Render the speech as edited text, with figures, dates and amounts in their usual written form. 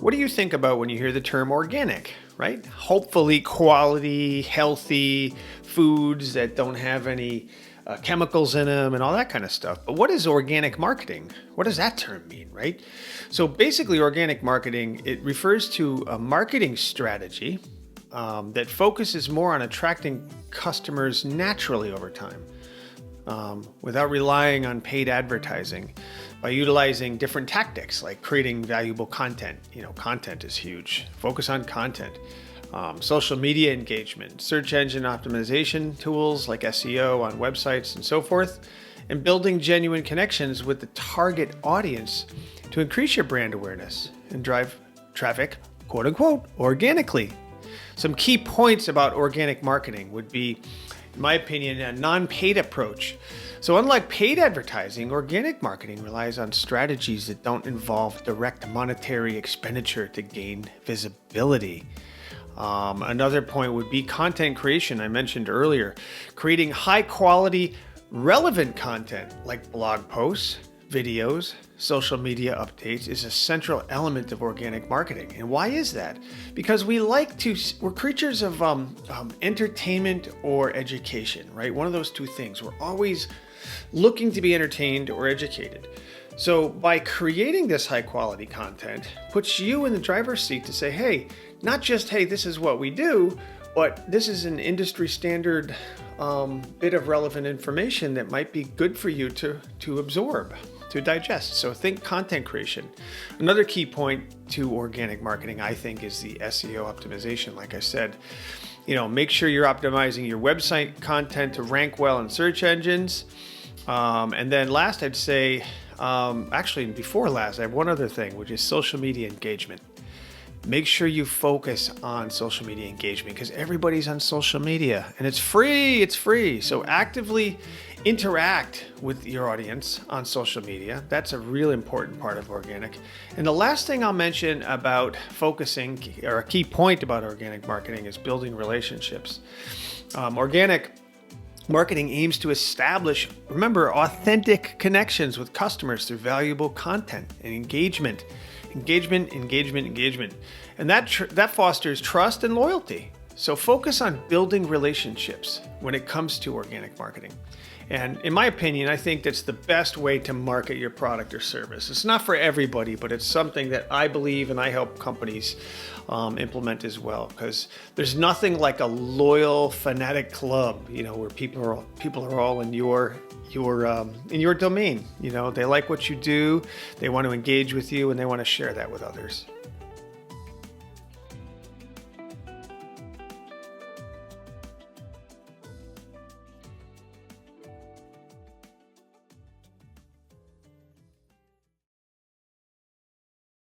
What do you think about when you hear the term organic, right? Hopefully, quality, healthy foods that don't have any chemicals in them and all that kind of stuff. But what is organic marketing? What does that term mean, right? So basically, organic marketing, it refers to a marketing strategy that focuses more on attracting customers naturally over time without relying on paid advertising by utilizing different tactics like creating valuable content. Content is huge. Focus on content. Social media engagement, search engine optimization tools like SEO on websites and so forth, and building genuine connections with the target audience to increase your brand awareness and drive traffic, quote unquote, organically. Some key points about organic marketing would be, in my opinion, a non-paid approach. So unlike paid advertising, organic marketing relies on strategies that don't involve direct monetary expenditure to gain visibility. Another point would be content creation. I mentioned earlier, creating high quality, relevant content like blog posts, videos, social media updates is a central element of organic marketing. And why is that? Because we're creatures of entertainment or education, right? One of those two things. We're always looking to be entertained or educated. So by creating this high quality content puts you in the driver's seat to say, hey, not just, hey, this is what we do, but this is an industry standard bit of relevant information that might be good for you to absorb, to digest. So think content creation. Another key point to organic marketing, I think, is the SEO optimization. Like I said, make sure you're optimizing your website content to rank well in search engines. And then last, I'd say, actually before last, I have one other thing, which is social media engagement. Make sure you focus on social media engagement because everybody's on social media and it's free. It's free. So actively interact with your audience on social media. That's a real important part of organic. And the last thing I'll mention about focusing, or a key point about organic marketing, is building relationships. Organic marketing aims to establish, remember, authentic connections with customers through valuable content and engagement. Engagement. And that fosters trust and loyalty. So focus on building relationships when it comes to organic marketing. And in my opinion, I think that's the best way to market your product or service. It's not for everybody, but it's something that I believe and I help companies implement as well. Because there's nothing like a loyal fanatic club, where people are all in your domain. They like what you do, they want to engage with you, and they want to share that with others.